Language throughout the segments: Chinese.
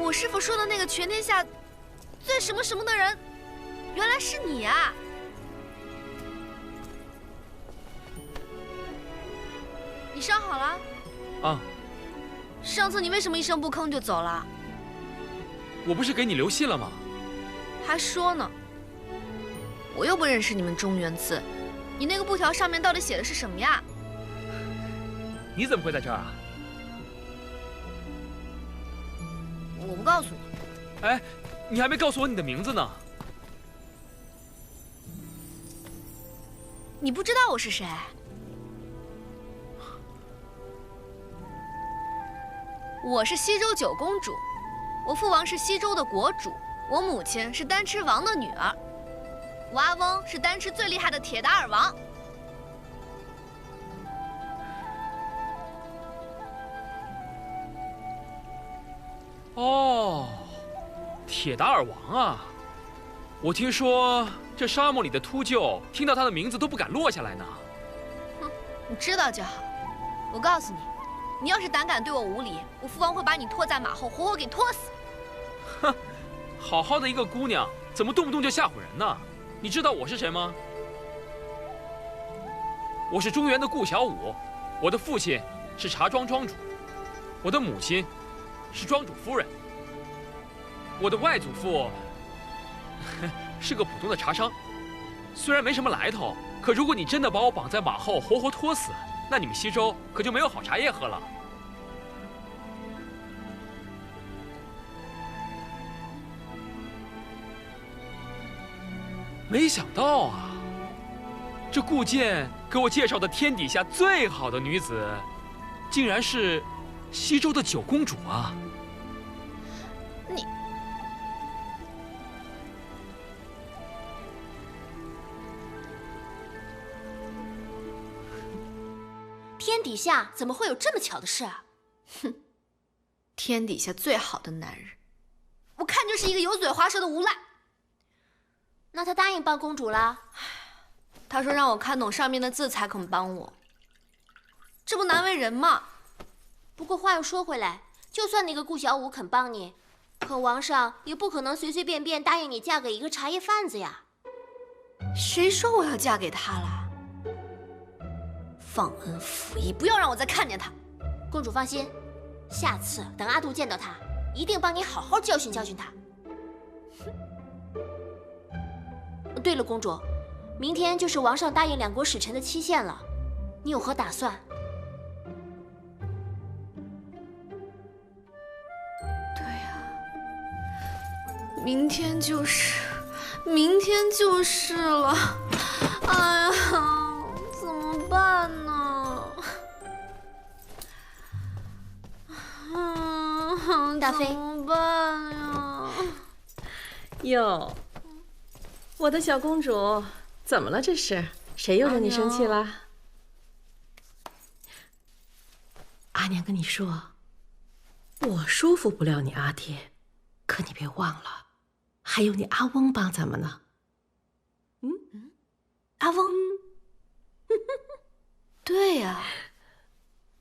我师傅说的那个全天下最什么什么的人，原来是你啊！你伤好了？啊。上次你为什么一声不吭就走了？我不是给你留信了吗？还说呢。我又不认识你们中原字，你那个布条上面到底写的是什么呀？你怎么会在这儿啊？我不告诉你。哎，你还没告诉我你的名字呢。你不知道我是谁？我是西周九公主，我父王是西周的国主，我母亲是单吃王的女儿，我阿翁是单吃最厉害的铁达尔王。哦，铁达尔王啊！我听说这沙漠里的秃鹫听到他的名字都不敢落下来呢。哼，你知道就好。我告诉你，你要是胆敢对我无礼，我父王会把你拖在马后，活活给拖死。哼，好好的一个姑娘，怎么动不动就吓唬人呢？你知道我是谁吗？我是中原的顾小五，我的父亲是茶庄庄主，我的母亲是庄主夫人，我的外祖父是个普通的茶商。虽然没什么来头，可如果你真的把我绑在马后，活活拖死，那你们西周可就没有好茶叶喝了。没想到啊，这顾剑给我介绍的天底下最好的女子，竟然是西周的九公主啊！你，天底下怎么会有这么巧的事啊？哼，天底下最好的男人，我看就是一个油嘴滑舌的无赖。那他答应帮公主了？他说让我看懂上面的字才肯帮我，这不难为人吗？不过话又说回来，就算那个顾小五肯帮你，可王上也不可能随随便便答应你嫁给一个茶叶贩子呀。谁说我要嫁给他了？忘恩负义，不要让我再看见他。公主放心，下次等阿杜见到他，一定帮你好好教训教训他。对了，公主，明天就是王上答应两国使臣的期限了，你有何打算？对呀，明天就是了。哎呀，怎么办呢？大妃，怎么办呀？哟，我的小公主，怎么了？这是谁又惹你生气了？阿娘跟你说，我说服不了你阿爹，可你别忘了，还有你阿翁帮咱们呢。阿翁，对呀，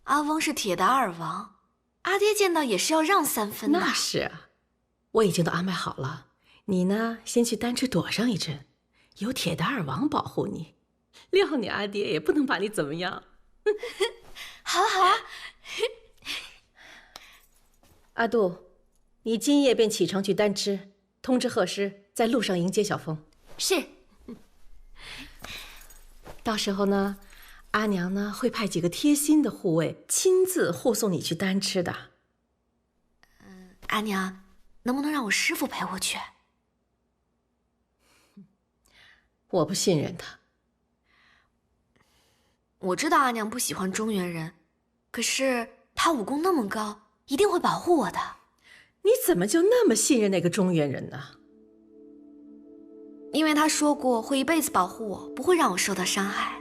阿翁是铁达尔王，阿爹见到也是要让3分的。那是啊，我已经都安排好了。你呢，先去丹池躲上一阵，有铁达尔王保护你，料你阿爹也不能把你怎么样。好啊好啊。阿杜，你今夜便启程去丹池，通知贺师在路上迎接小风。是。到时候呢，阿娘呢会派几个贴心的护卫亲自护送你去丹池的。阿娘，能不能让我师父陪我去？我不信任他。我知道阿娘不喜欢中原人，可是他武功那么高，一定会保护我的。你怎么就那么信任那个中原人呢？因为他说过会一辈子保护我，不会让我受到伤害。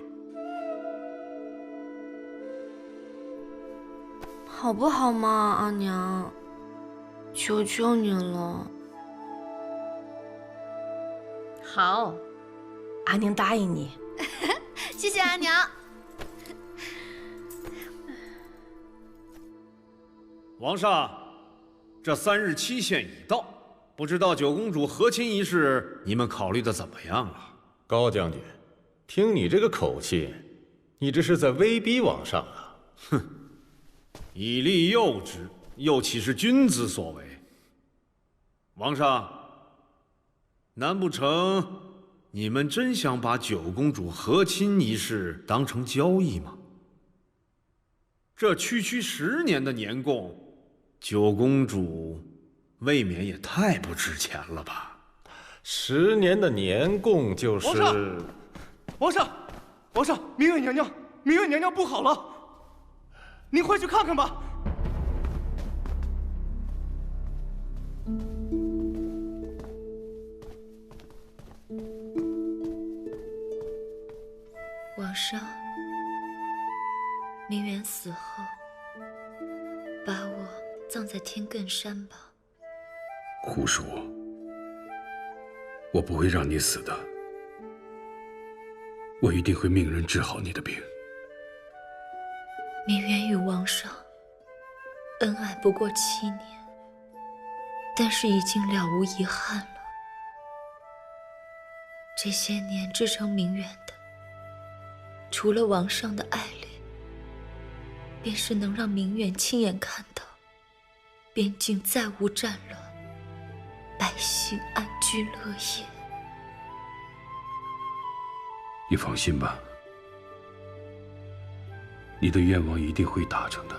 好不好嘛，阿娘？求求你了。好，阿娘答应你。谢谢阿娘。皇上，这3日期限已到，不知道九公主和亲一事，你们考虑的怎么样了？高将军，听你这个口气，你这是在威逼王上啊！哼，以利诱之，又岂是君子所为？王上，难不成你们真想把九公主和亲一事当成交易吗？这区区10年的年贡，九公主未免也太不值钱了吧？10年的年贡就是……王上，明月娘娘不好了，您快去看看吧。王上，明远死后，把我葬在天埂山吧。胡说！我不会让你死的，我一定会命人治好你的病。明远与王上恩爱不过7年，但是已经了无遗憾了。这些年支撑明远的，除了王上的爱恋，便是能让明远亲眼看到边境再无战乱，百姓安居乐业。你放心吧，你的愿望一定会达成的。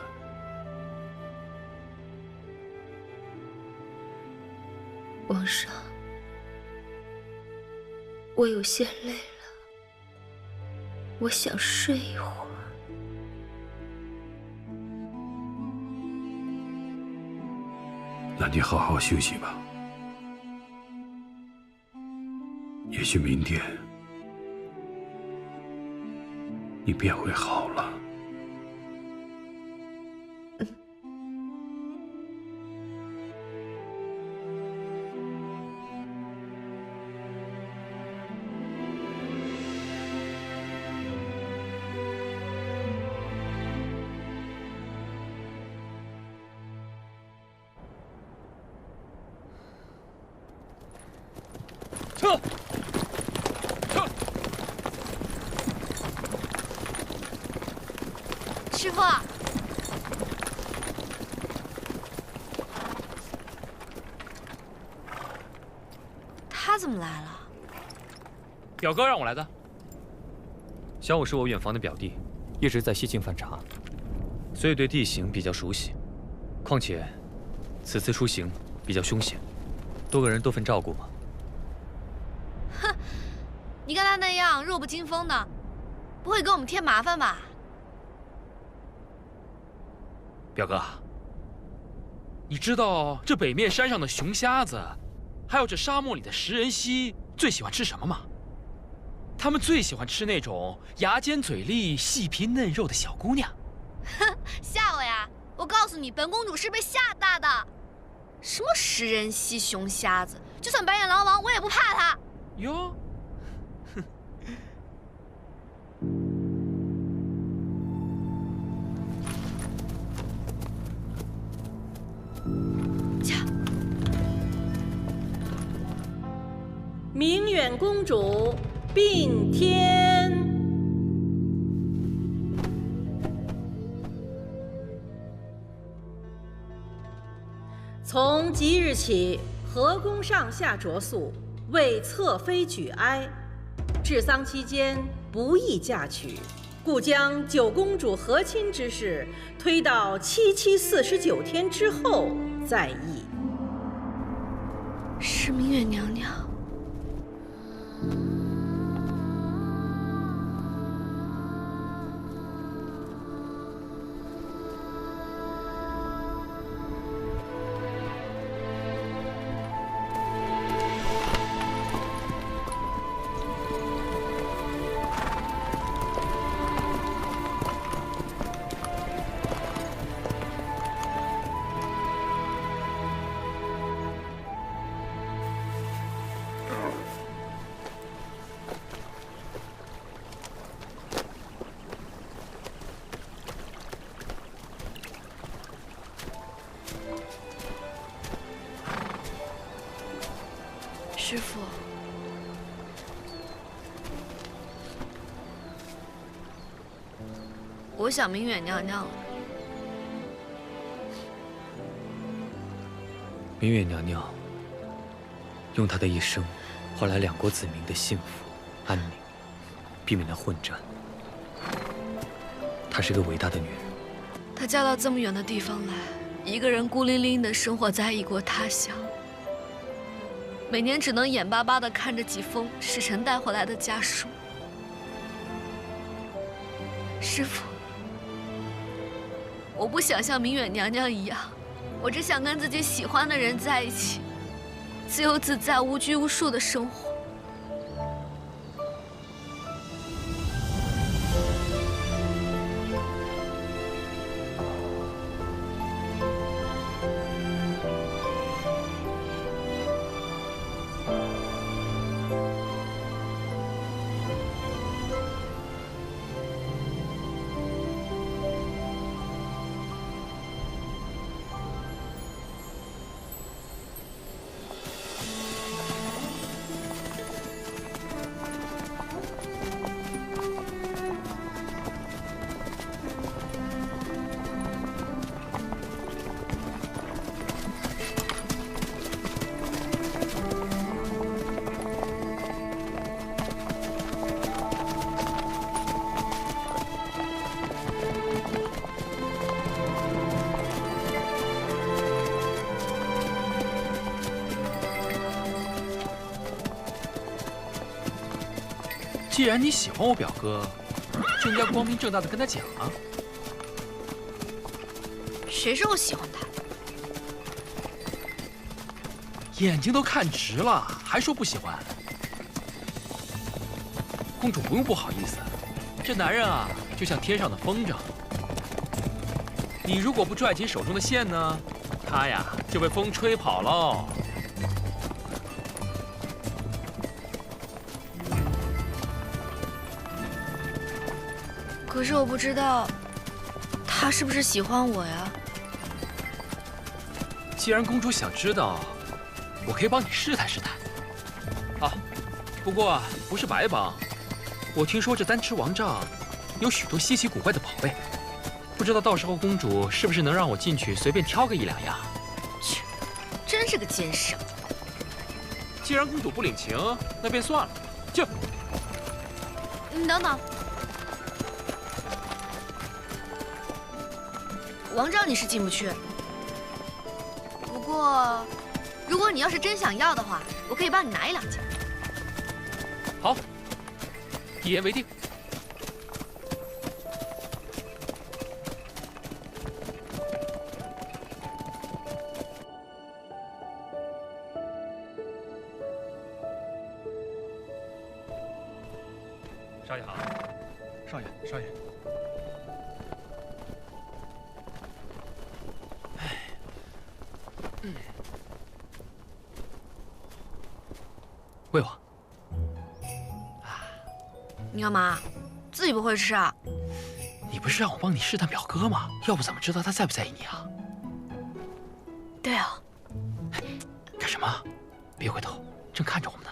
王上，我有些累了，我想睡一会儿。那你好好休息吧，也许明天你便会好了。撤！师傅，他怎么来了？表哥让我来的。小五是我远房的表弟，一直在西境犯查，所以对地形比较熟悉。况且，此次出行比较凶险，多个人多份照顾嘛。哼，你看他那样弱不禁风的，不会给我们添麻烦吧？表哥，你知道这北面山上的熊瞎子，还有这沙漠里的食人蜥最喜欢吃什么吗？他们最喜欢吃那种牙尖嘴利、细皮嫩肉的小姑娘。哼，吓我呀！我告诉你，本公主是被吓大的。什么食人蜥、熊瞎子，就算白眼狼王，我也不怕他。哟，明远公主并天。从即日起，河宫上下着宿，为侧妃举哀。治丧期间不宜嫁娶，故将九公主和亲之事推到7期49天之后再议。是明月娘娘。师傅，我想明远娘娘了。明月娘娘用她的一生换来2国子民的幸福安宁，避免了混战。她是个伟大的女人。她嫁到这么远的地方来，一个人孤零零地生活在异国他乡，每年只能眼巴巴地看着几封使臣带回来的家书。师傅，我不想像明远娘娘一样，我只想跟自己喜欢的人在一起，自由自在、无拘无束的生活。既然你喜欢我表哥，就应该光明正大的跟他讲啊。谁说我喜欢他？眼睛都看直了，还说不喜欢？公主不用不好意思，这男人啊，就像天上的风筝，你如果不拽紧手中的线呢，他呀就被风吹跑喽。可是我不知道，他是不是喜欢我呀？既然公主想知道，我可以帮你试探试探。啊，不过不是白帮。我听说这丹池王帐有许多稀奇古怪的宝贝，不知道到时候公主是不是能让我进去随便挑个1、2样？切，真是个奸商！既然公主不领情，那便算了。就，你等等。王帐你是进不去，不过，如果你要是真想要的话，我可以帮你拿1、2件。好，一言为定。少爷好。少爷，少爷。喂我。你干嘛？自己不会吃啊？你不是让我帮你试探表哥吗？要不怎么知道他在不在意你啊？对啊。干什么？别回头，正看着我们呢。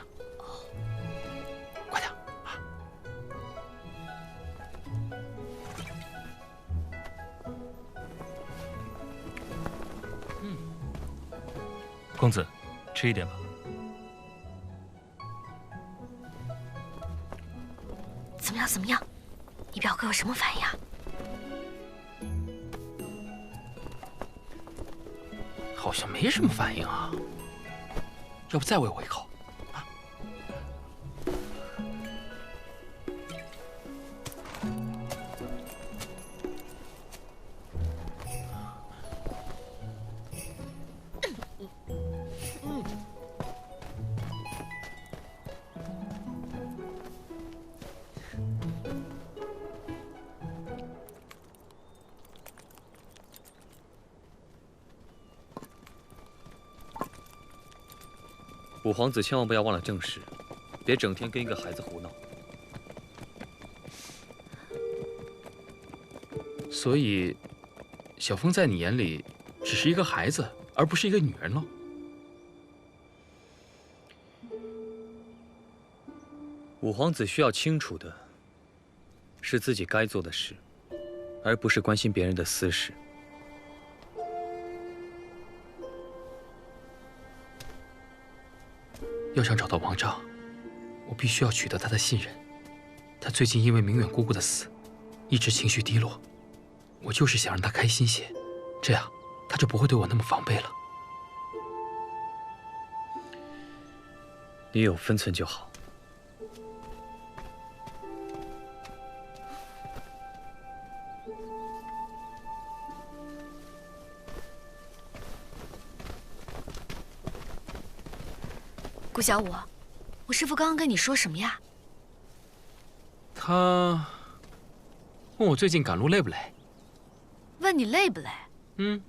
快点啊！公子，吃一点吧。怎么样？怎么样？你表哥有什么反应啊？好像没什么反应啊。要不再喂我一口？啊！五皇子千万不要忘了正事，别整天跟一个孩子胡闹。所以，小凤在你眼里只是一个孩子，而不是一个女人喽？五皇子需要清楚的是自己该做的事，而不是关心别人的私事。要想找到王丈，我必须要取得他的信任。他最近因为明远姑姑的死，一直情绪低落。我就是想让他开心些，这样他就不会对我那么防备了。你有分寸就好。顾小五，我师父刚刚跟你说什么呀？他问我最近赶路累不累？问你累不累？嗯。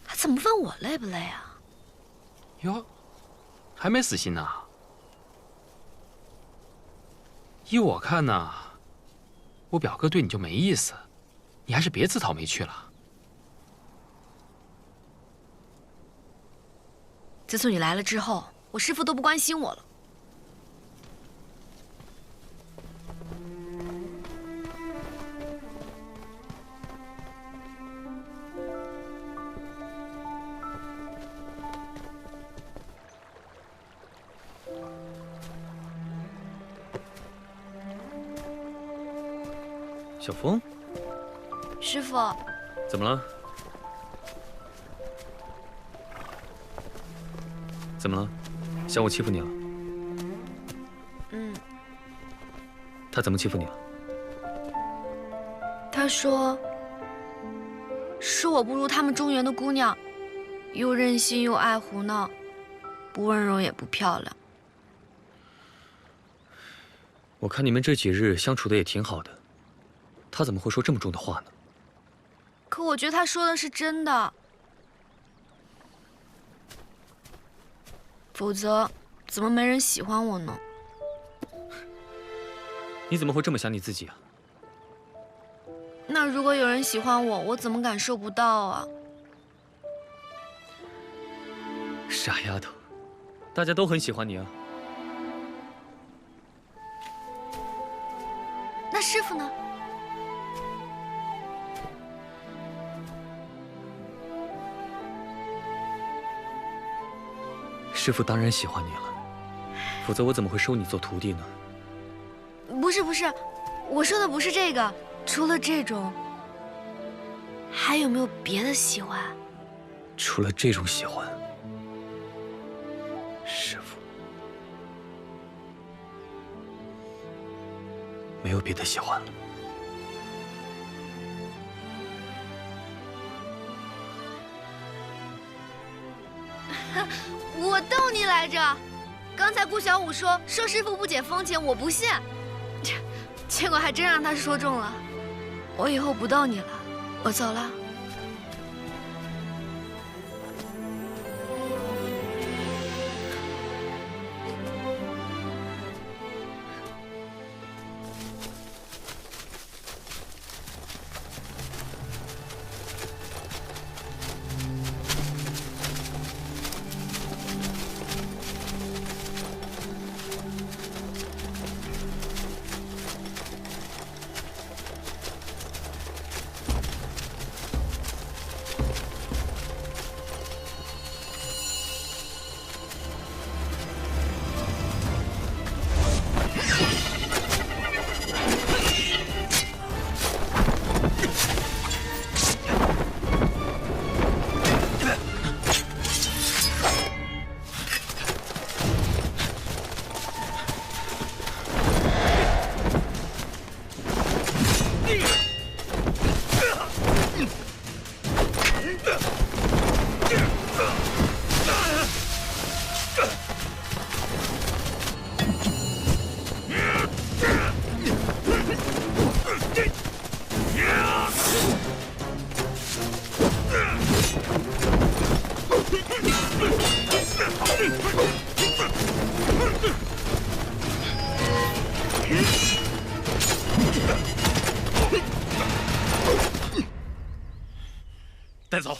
他怎么问我累不累啊？哟，还没死心呢。依我看呢，我表哥对你就没意思，你还是别自讨没趣了。自从你来了之后，我师父都不关心我了。小风，师父，怎么了？怎么了？小五欺负你了？嗯。他怎么欺负你了？他说我不如他们中原的姑娘，又任性又爱胡闹，不温柔也不漂亮。我看你们这几日相处的也挺好的，他怎么会说这么重的话呢？可我觉得他说的是真的。否则，怎么没人喜欢我呢？你怎么会这么想你自己啊？那如果有人喜欢我，我怎么感受不到啊？傻丫头，大家都很喜欢你啊。那师父呢？师父当然喜欢你了，否则我怎么会收你做徒弟呢？不是，我说的不是这个。除了这种，还有没有别的喜欢？除了这种喜欢，师父没有别的喜欢了。我逗你来着。刚才顾小五说师父不解风情，我不信，结果还真让他说中了。我以后不逗你了，我走了。带走！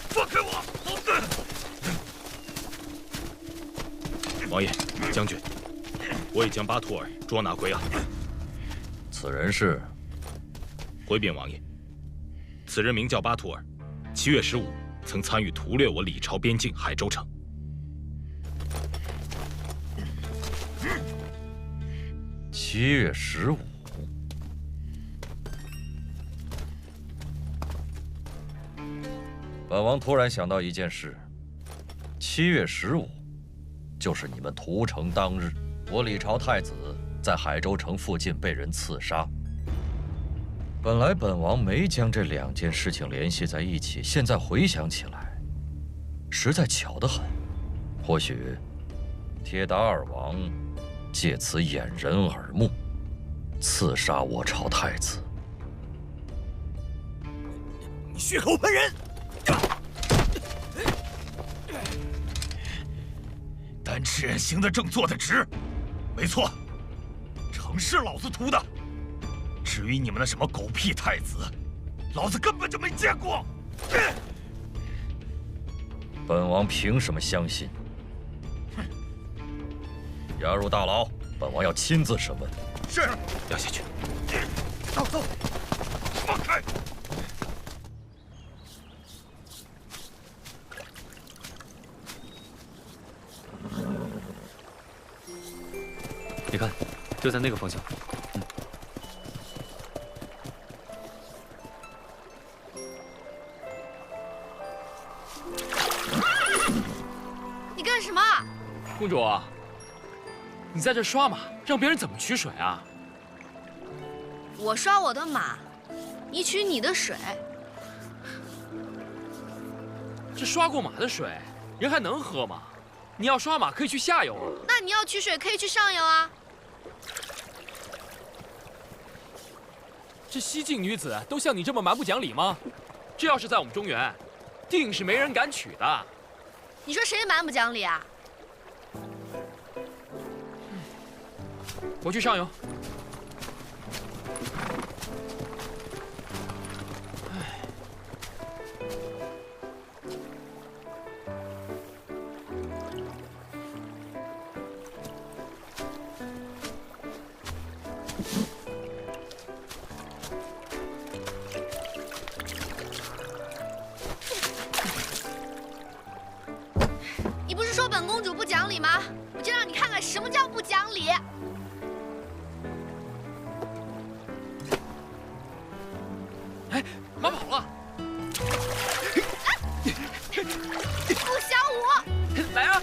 放开我！王爷、将军，我已将巴图尔捉拿归案。此人是？回禀王爷，此人名叫巴图尔，7月15曾参与屠掠我李朝边境海州城。7月15。本王突然想到一件事：7月15，就是你们屠城当日，我李朝太子在海州城附近被人刺杀。本来本王没将这2件事情联系在一起，现在回想起来，实在巧得很。或许铁达尔王借此掩人耳目，刺杀我朝太子。你血口喷人！丹赤人行得正，坐得直，没错，城是老子屠的。至于你们的什么狗屁太子，老子根本就没见过。本王凭什么相信？押入大牢，本王要亲自审问。是，押下去。走，放开！你看，就在那个方向。你干什么？公主，你在这刷马，让别人怎么取水啊？我刷我的马，你取你的水。这刷过马的水，人还能喝吗？你要刷马可以去下游啊。那你要取水可以去上游啊。这西晋女子都像你这么蛮不讲理吗？这要是在我们中原，定是没人敢娶的。你说谁蛮不讲理啊？我去上游。你不是说本公主不讲理吗？我就让你看看什么叫不讲理。哎，马跑了！顾小五，来啊！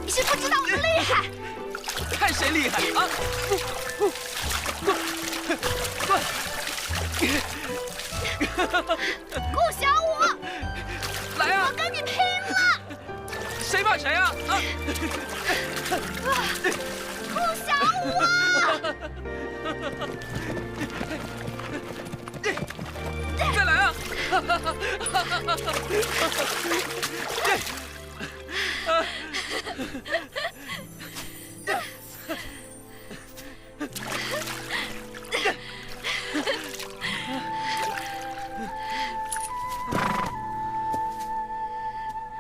你是不知道我的厉害。看谁厉害啊！顾小五，来啊！我跟你拼了！谁怕谁啊！啊！顾小五！再来啊！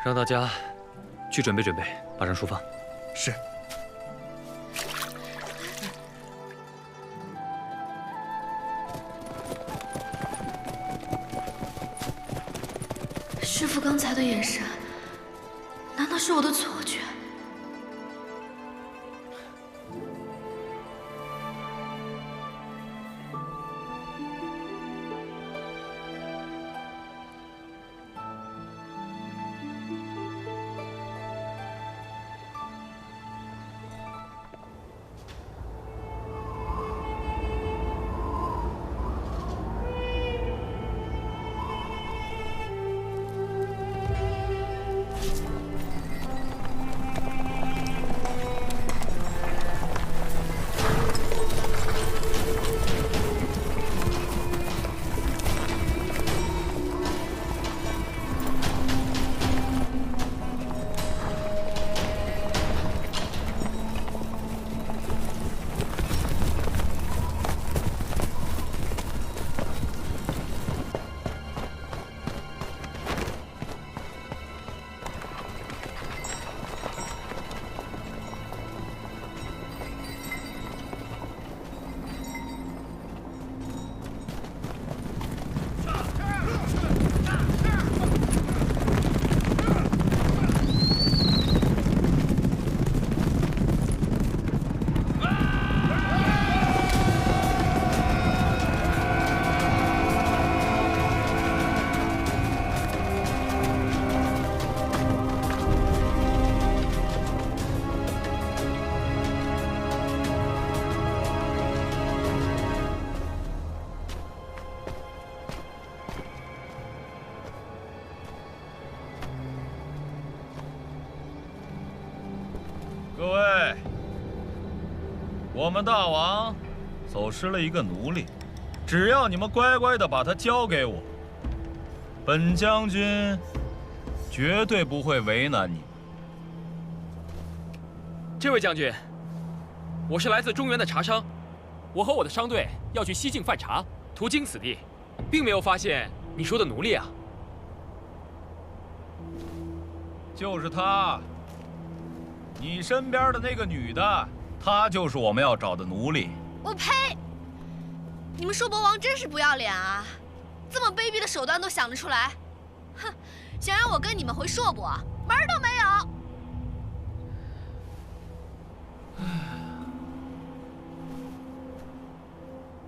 让大家去准备准备，马上出发。是。师父刚才的眼神，难道是我的错觉？我们大王走失了一个奴隶，只要你们乖乖的把他交给我，本将军绝对不会为难你们。这位将军，我是来自中原的茶商，我和我的商队要去西境贩茶，途经此地，并没有发现你说的奴隶啊。就是他，你身边的那个女的，她就是我们要找的奴隶。我呸！你们叔伯王真是不要脸啊！这么卑鄙的手段都想得出来，哼！想让我跟你们回硕伯，门儿都没有！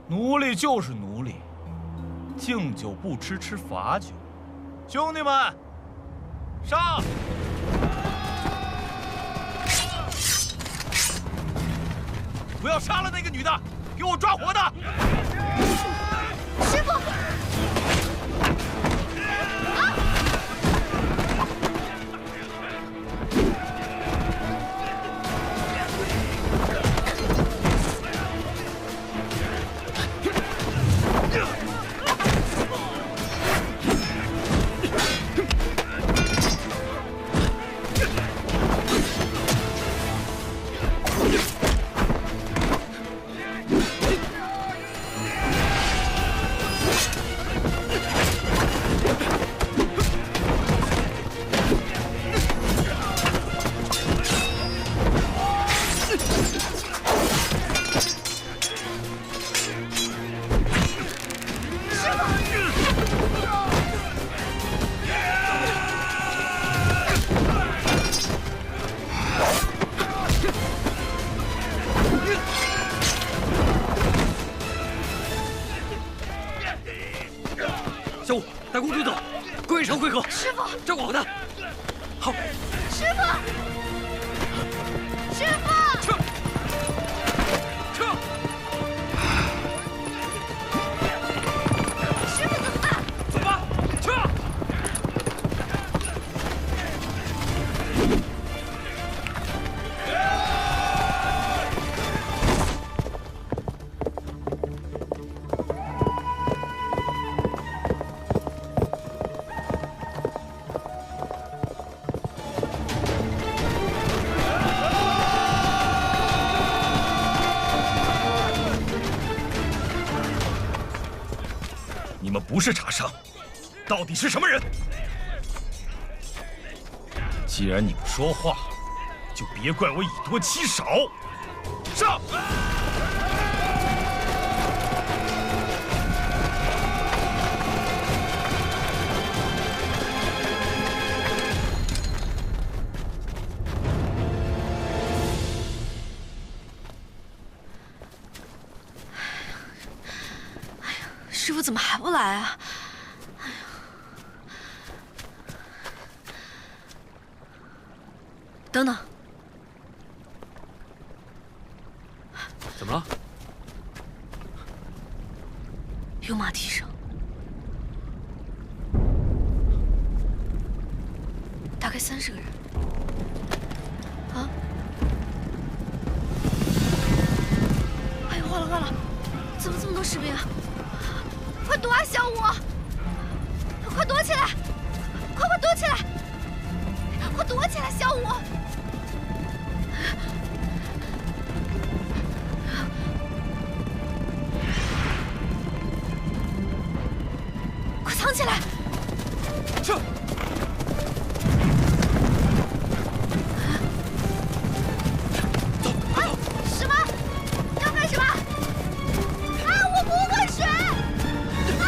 奴隶就是奴隶，敬酒不吃吃罚酒。兄弟们，上！不要杀了那个女的，给我抓活的！师傅！小五，带公主走，归城会合。师傅，照顾好她。好。师傅，师傅，撤！撤！师傅怎么办？走吧，撤！你们不是茶商，到底是什么人？既然你们说话，就别怪我以多欺少。上！师傅怎么还不来啊？哎呀！等等，怎么了？有马蹄声，大概30个人。啊！哎呀，坏了坏了！怎么这么多士兵啊？快躲啊，小五！快躲起来！快躲起来！快躲起来，小五！快藏起来！撤！走，快走！什么？要干什么？啊！我不会水！啊！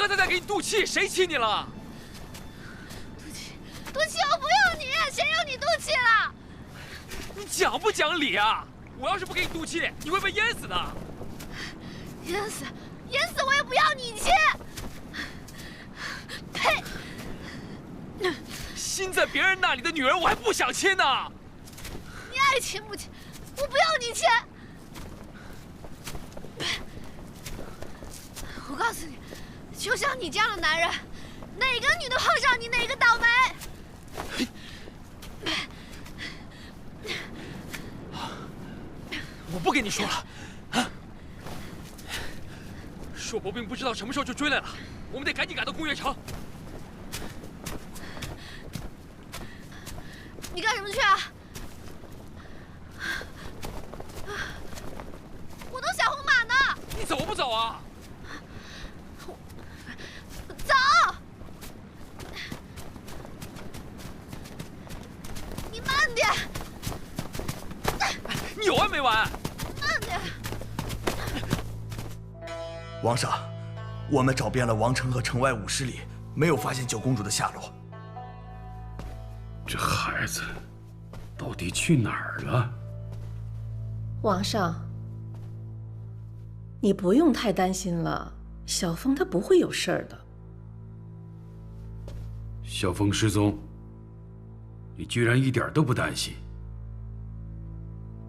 刚才在给你赌气，谁气你了？赌气，我不要你，谁要你赌气了？你讲不讲理啊？我要是不给你赌气，你会被淹死的。淹死我也不要你亲！呸！心在别人那里的女人，我还不想亲呢。你爱亲不亲，我不要你亲。我告诉你，就像你这样的男人，哪个女的碰上你，哪个倒霉。我不跟你说了，啊！硕博兵不知道什么时候就追来了，我们得赶紧赶到宫月城。你干什么去啊？我等小红马呢。你走不走啊？走。你慢点。你有完没完？慢点。王上，我们找遍了王城和城外50里，没有发现九公主的下落。这孩子到底去哪儿了？王上，你不用太担心了，小凤她不会有事儿的。小凤失踪，你居然一点都不担心？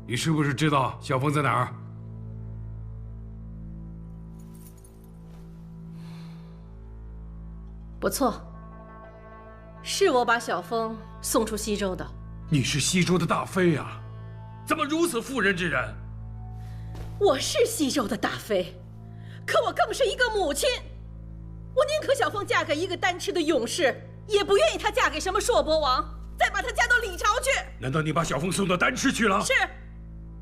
你是不是知道小凤在哪儿？不错，是我把小凤送出西周的。你是西周的大妃啊，怎么如此妇人之仁？我是西周的大妃，可我更是一个母亲。我宁可小凤嫁给一个单吃的勇士，也不愿意她嫁给什么硕博王，再把她嫁到李朝去。难道你把小凤送到丹池去了？是。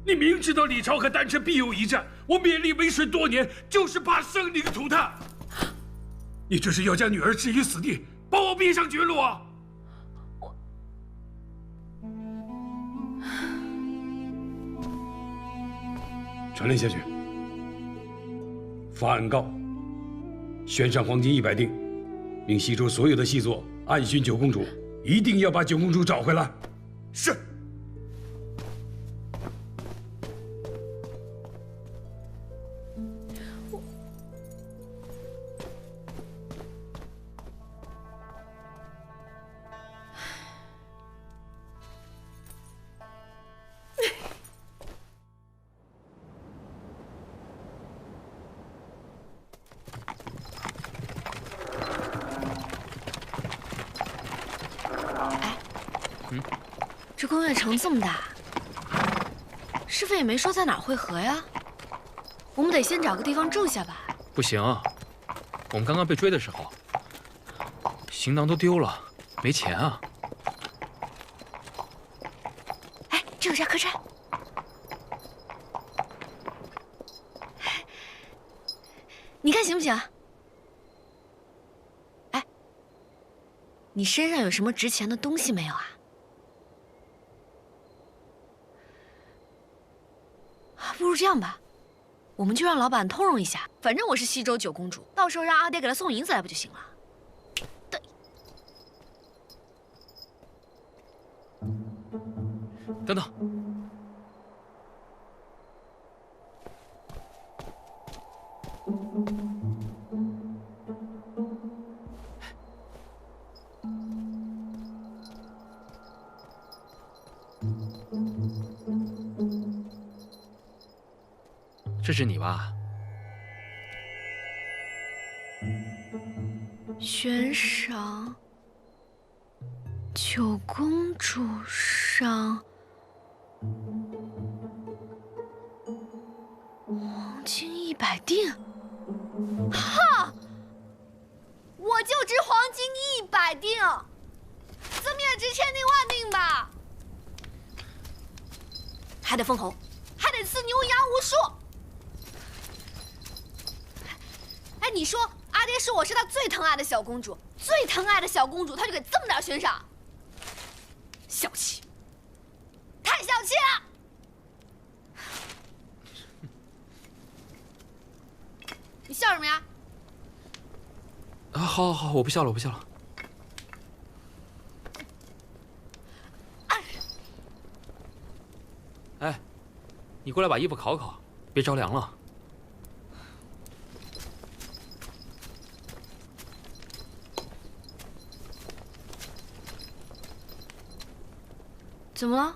你明知道李朝和丹池必有一战，我勉力为顺多年，就是怕生灵涂炭。你这是要将女儿置于死地，把我逼上绝路啊！传令下去，发暗告，悬赏黄金100锭，命西周所有的细作暗寻九公主，一定要把九公主找回来。是。这宫月城这么大，师傅也没说在哪儿会合呀。我们得先找个地方住下吧。不行，我们刚刚被追的时候，行囊都丢了，没钱啊。哎，这有家客栈，你看行不行？哎，你身上有什么值钱的东西没有啊？不如这样吧，我们就让老板通融一下，反正我是西周九公主，到时候让阿爹给他送银子来不就行了？对。等等，这是你吧？悬赏九公主上黄金100锭。哈！我就值黄金100锭，怎么也值千锭万锭吧？还得封侯，还得赐牛羊无数。哎，你说阿爹说我是他最疼爱的小公主，最疼爱的小公主，他就给这么点悬赏，小气，太小气了！你笑什么呀？啊，好，好，好，我不笑了，我不笑了。哎，你过来把衣服烤烤，别着凉了。怎么了？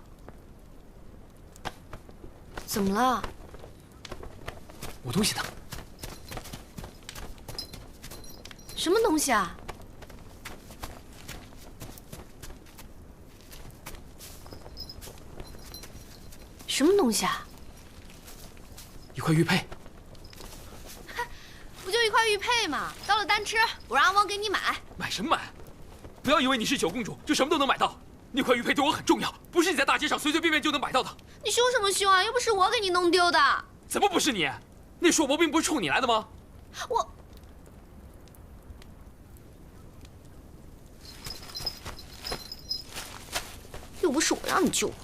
怎么了？我东西呢？什么东西啊？什么东西啊？一块玉佩。不就一块玉佩吗？到了丹池，我让阿王给你买。买什么买？不要以为你是九公主就什么都能买到。那块玉佩对我很重要，不是你在大街上随随便便就能买到的。你凶什么凶啊？又不是我给你弄丢的。怎么不是你？那硕博兵不是冲你来的吗？我。又不是我让你救我的。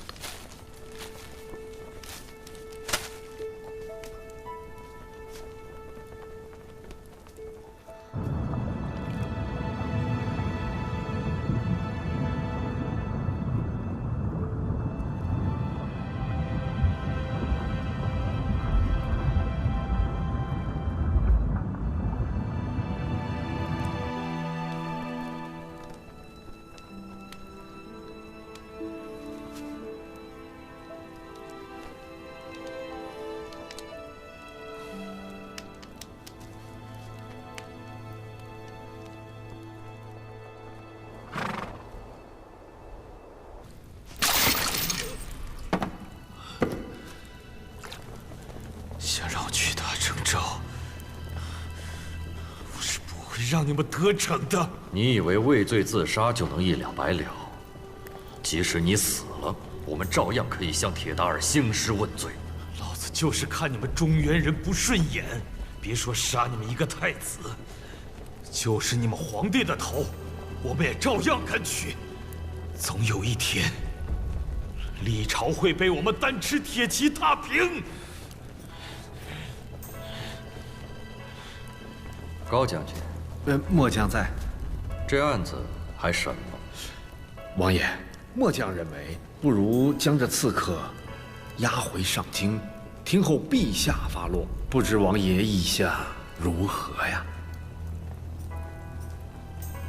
想让我屈打成招，我是不会让你们得逞的。你以为畏罪自杀就能一了百了？即使你死了，我们照样可以向铁达尔兴师问罪。老子就是看你们中原人不顺眼，别说杀你们一个太子，就是你们皇帝的头，我们也照样敢取。总有一天，历朝会被我们丹池铁骑踏平。高将军，末将在。这案子还审吗？王爷，末将认为，不如将这刺客押回上京，听候陛下发落。不知王爷意下如何呀？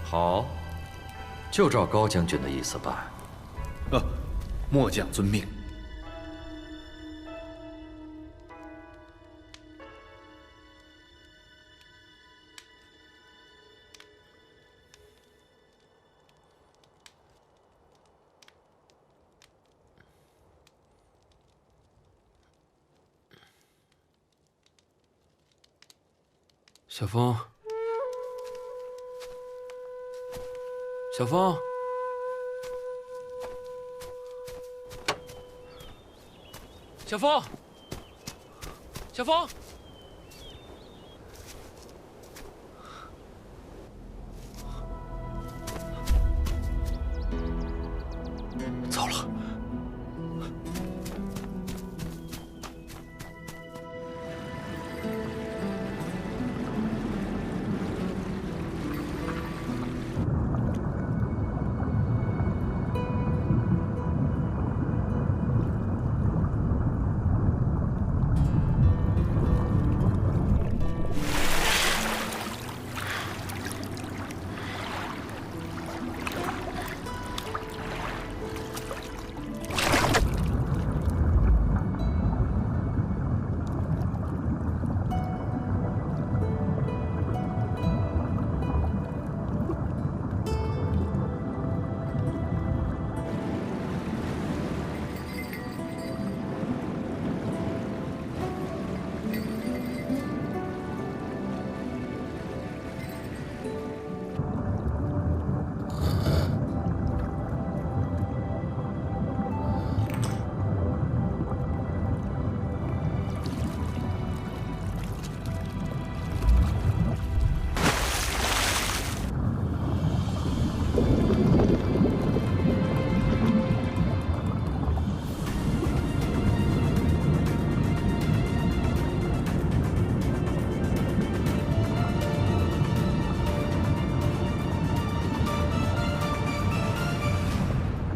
好，就照高将军的意思办。末将遵命。小风，小风，小风，小风。